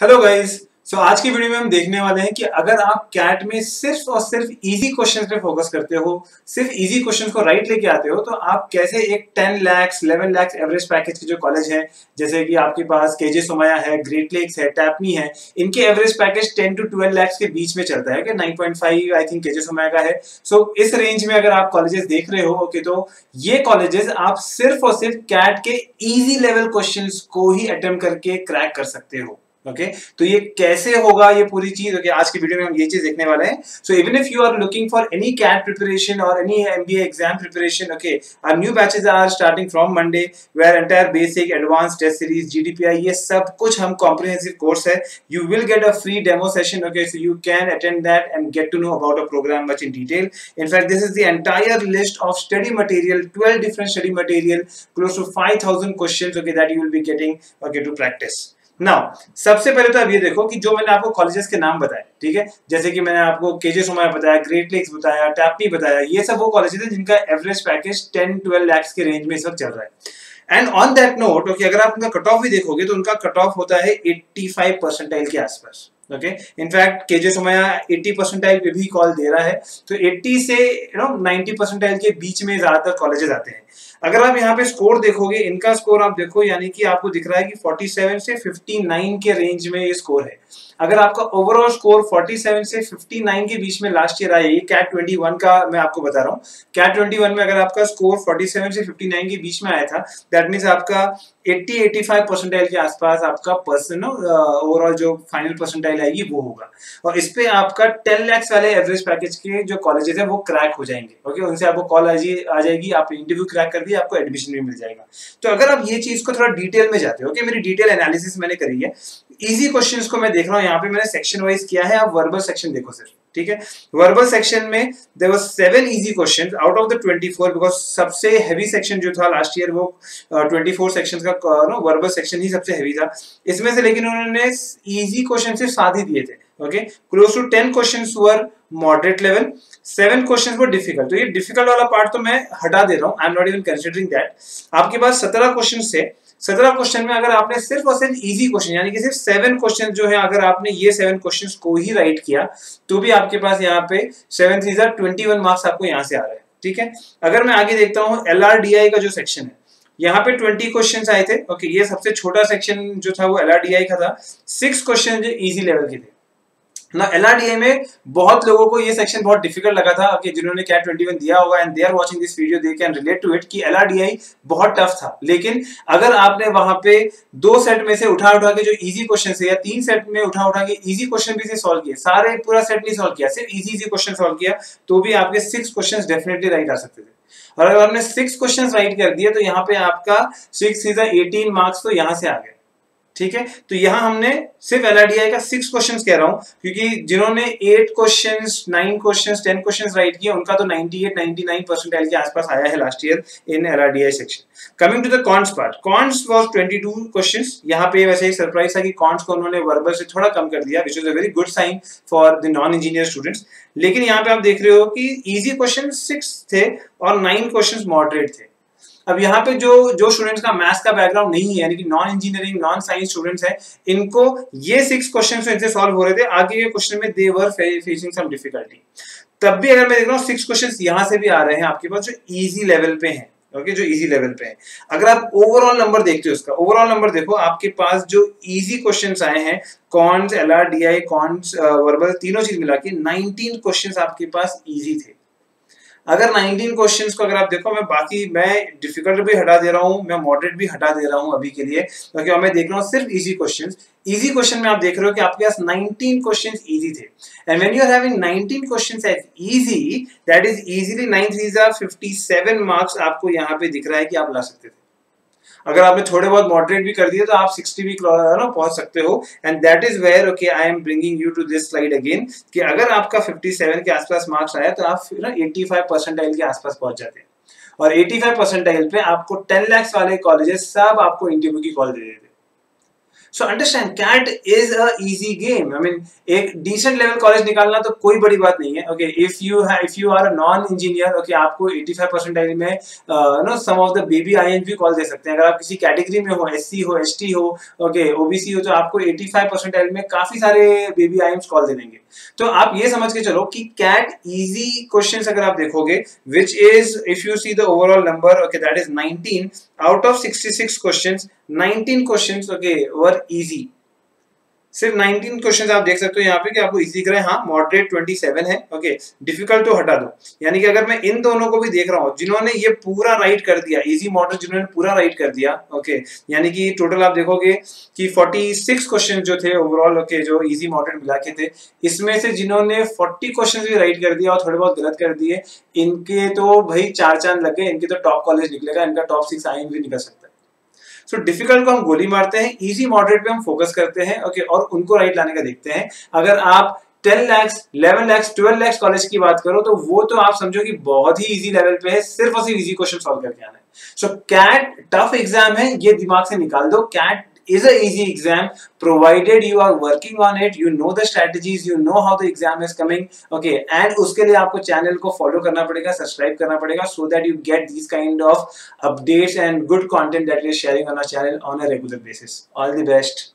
Hello guys. आज की video में हम देखने वाले हैं कि अगर आप कैट में सिर्फ और सिर्फ इजी क्वेश्चंस पे फोकस करते हो, सिर्फ इजी क्वेश्चंस को राइट लेके आते हो, तो आप कैसे एक 10 लाख 11 लाख एवरेज पैकेज के जो कॉलेज है, जैसे कि आपके पास केजे सोमाया है, ग्रेट लेक्स है, टैपनी है, इनके एवरेज पैकेज 10 to 12 लाख के बीच में चलता है कि 9.5 आई थिंक केजे सोमाया का है। इस रेंज में अगर आप कॉलेजेस देख रहे हो, ओके, तो ये कॉलेजेस आप सिर्फ और सिर्फ कैट के इजी लेवल क्वेश्चंस को ही अटेम्प्ट करके क्रैक कर सकते हो। ओके तो ये कैसे होगा ये पूरी चीज, ओके, आज की वीडियो में हम ये चीज देखने वाले हैं। So even if you are looking for any CAT preparation और any MBA exam preparation, okay, our new batches are starting from Monday, where entire basic advance test series GDPI ये सब कुछ हम कॉम्प्रिहेंसिव कोर्स है। You will get a free demo session, okay, so you can attend that and get to know about a program much in detail. In fact, this is the entire list of study material, 12 different study material, close to 5,000 questions, okay, that you will be getting, okay, to practice. Now सबसे पहले तो अब ये देखो कि जो मैंने आपको कॉलेजेस के नाम बताए, ठीक है, जैसे कि मैंने आपको केजे सोमाया बताया, ग्रेट लेक्स बताया, टैपनी बताया, ये सब वो कॉलेजेस हैं जिनका एवरेज पैकेज 10-12 लाख के रेंज में इस वक्त चल रहा है। And on that note, okay, अगर आप उनका कट ऑफ भी देखोगे तो उनका कट ऑफ होता है 85 परसेंटाइल के आसपास। Okay, in fact KJ Somaiya 80 percentile पे भी कॉल दे रहा है, तो 80 से 90 परसेंटाइल के बीच में ज्यादातर कॉलेजेस आते हैं। अगर आप यहाँ पे स्कोर देखोगे, इनका स्कोर आप देखो, यानी कि आपको दिख रहा है कि 47 से 59 के रेंज में ये स्कोर है। अगर आपका ओवरऑल स्कोर 47 से 59 के बीच में लास्ट ईयर आया, ये कैट 21 का मैं आपको बता रहा हूँ, कैट 21 में अगर आपका स्कोर 47 से 59 के बीच में आया था, दैट मीन्स आपका 80-85 परसेंटाइल के आसपास आपका पर्सन ओवरऑल जो फाइनल परसेंटाइल आएगी वो होगा। और इस पे आपका 10 लाख वाले एवरेज पैकेज के जो कॉलेजेस हैं वो क्रैक हो जाएंगे। ओके, उनसे आपको कॉल आ जाएगी, आप इंटरव्यू क्रैक कर दिए, आपको एडमिशन भी मिल जाएगा। तो अगर आप ये चीज को थोड़ा डिटेल में जाते हो, ओके, मेरी डिटेल एनालिसिस मैंने करी है, इजी क्वेश्चंस को मैं देख रहा हूँ, यहाँ पे मैंने सेक्शन वाइज किया है, आप वर्बल सेक्शन देखो सिर्फ, ठीक है। वर्बल सेक्शन में there was 7 easy questions out of the 24, because सबसे हेवी सेक्शन जो था लास्ट ईयर वो 24 सेक्शंस का वर्बल सेक्शन ही सबसे हेवी था इसमें से, लेकिन उन्होंने इजी क्वेश्चन सिर्फ 7 ही दिए थे। Okay, close to 10 questions were moderate level, 7 questions were difficult. तो ये डिफिकल्ट वाला पार्ट तो मैं हटा दे रहा हूँ, I am not even considering that. आपके पास 17 क्वेश्चन थे, 17 क्वेश्चन में अगर आपने सिर्फ और सिर्फ इजी क्वेश्चन यानी कि सिर्फ 7 क्वेश्चन जो है, अगर आपने ये 7 क्वेश्चंस को ही राइट किया तो भी आपके पास यहाँ पे 7 3 21 मार्क्स आपको यहाँ से आ रहे हैं, ठीक है। अगर मैं आगे देखता हूँ एलआरडीआई का जो सेक्शन है, यहाँ पे 20 क्वेश्चंस आए थे। ओके, ये सबसे छोटा सेक्शन जो था वो एलआरडीआई का था, 6 क्वेश्चन जो इजी लेवल के थे ना। एलआरडीआई में बहुत लोगों को ये सेक्शन बहुत डिफिकल्ट लगा था, कि जिन्होंने कैट 21 दिया होगा and they are watching this video, they can relate to it कि एलआरडीआई बहुत टफ था। लेकिन अगर आपने वहां पे 2 सेट में से उठा के जो इजी क्वेश्चन है, या 3 सेट में उठा के इजी क्वेश्चन भी से सॉल्व किए, सारे पूरा सेट नहीं सॉल्व किया, सिर्फ इजी क्वेश्चन सॉल्व किया, तो भी आपके 6 क्वेश्चन डेफिनेटली राइट आ सकते थे। और अगर आपने 6 क्वेश्चन राइट कर दिए तो यहाँ पे आपका 6 18 मार्क्स तो यहाँ से आ गए, ठीक है। तो यहां हमने सिर्फ एलआरडीआई का 6 क्वेश्चंस कह रहा हूं, क्योंकि जिन्होंने 8 क्वेश्चंस 9 क्वेश्चंस 10 क्वेश्चंस राइट किए उनका तो 98-99 परसेंटाइल के आसपास आया है last year in LRDI section. Coming to the quants part, quants was 22 questions. यहां पे वैसे एक सरप्राइज था कि कॉन्ट्स को उन्होंने वर्बल से थोड़ा कम कर दिया, which is a very good sign for the non engineer students. लेकिन यहां पे आप देख रहे हो कि इजी क्वेश्चन 6 थे और 9 क्वेश्चंस मॉडरेट थे। अब यहाँ पे जो स्टूडेंट्स का मैथ्स का बैकग्राउंड नहीं है, यानी कि non engineering non science students हैं, इनको ये 6 क्वेश्चंस इनसे सॉल्व हो रहे थे, आगे के क्वेश्चन में दे वर फेसिंग सम डिफिकल्टी। तब भी अगर मैं देख रहा हूँ 6 क्वेश्चंस यहाँ से भी आ रहे हैं आपके पास जो इजी लेवल पे हैं। ओके, जो इजी लेवल पे है। अगर आप ओवरऑल नंबर देखते हो, उसका ओवरऑल नंबर देखो, आपके पास जो इजी क्वेश्चंस आए हैं, कॉन्स, एलआरडीआई, कॉन्स, वर्बल, तीनों चीज मिला के 19 क्वेश्चंस आपके पास इजी थे। अगर 19 क्वेश्चंस को अगर आप देखो, मैं डिफिकल्ट भी हटा दे रहा हूं, मैं मॉडरेट भी हटा दे रहा हूं अभी के लिए, क्योंकि मैं देख रहा हूं सिर्फ इजी क्वेश्चंस। इजी क्वेश्चन में आप देख रहे हो कि आपके पास 19 क्वेश्चंस इजी थे, and when you are having 19 questions as easy, that is easily 9 3 57 marks आपको यहाँ पे दिख रहा है कि आप ला सकते थे। अगर आपने थोड़े बहुत मॉडरेट भी कर दिए तो आप 60 भी पहुंच सकते हो। And that is where, okay, I am bringing you to this slide again, कि अगर आपका 57 के आसपास मार्क्स आया तो आप 85 परसेंटाइल के आसपास पहुंच जाते हैं, और 85 परसेंटाइल पे आपको 10 लाख वाले कॉलेजेस सब आपको इंटरव्यू की कॉल दे देते। So understand CAT is a easy game. I mean एक डिसेंट लेवल कॉलेज निकालना तो कोई बड़ी बात नहीं है। Okay, if you are a non engineer, okay, आपको 85 परसेंटाइल में no some of the baby IIMs भी कॉल दे सकते हैं। अगर आप किसी कैटेगरी में हो, एससी हो, एसटी हो, ओके, ओबीसी हो, तो आपको 85 परसेंटाइल में काफी सारे बेबी आईएंस कॉल दे देंगे। तो आप ये समझ के चलो कि कैट इजी क्वेश्चंस अगर आप देखोगे, which is if you see the overall number, okay, that is 19 out of 66 questions, 19 questions, okay, were easy। सिर्फ 19 क्वेश्चंस आप देख सकते हो यहाँ पे कि आपको इजी दिख रहा है। हाँ, मॉडरेट 27 है, ओके, डिफिकल्ट तो हटा दो। यानी कि अगर मैं इन दोनों को भी देख रहा हूँ, जिन्होंने ये पूरा राइट कर दिया, इजी मॉडरेट जिन्होंने पूरा राइट कर दिया, ओके, यानी कि टोटल आप देखोगे कि 46 क्वेश्चन जो थे ओवरऑल, ओके, जो इजी मॉडरेट मिला के थे, इसमें से जिन्होंने 40 क्वेश्चन भी राइट कर दिया और थोड़े बहुत गलत कर दिए, इनके तो भाई चार चांद लग गए, इनके तो टॉप कॉलेज निकलेगा, इनका टॉप 6 आई भी निकल सकता है। सो डिफिकल्ट को हम गोली मारते हैं, इजी मॉडरेट पे हम फोकस करते हैं, ओके, और उनको राइट लाने का देखते हैं। अगर आप 10 lakhs 11 lakhs 12 lakhs कॉलेज की बात करो तो वो तो आप समझो कि बहुत ही इजी लेवल पे है, सिर्फ और सिर्फ इजी क्वेश्चन सॉल्व करके आना है। सो कैट टफ एग्जाम है, ये दिमाग से निकाल दो। CAT is a easy exam provided you are working on it, you know the strategies, you know how the exam is coming, okay, and उसके लिए आपको चैनल को फॉलो करना पड़ेगा, सब्सक्राइब करना पड़ेगा, so that you get these kind of updates and good content that we are sharing on our channel on a regular basis. All the best.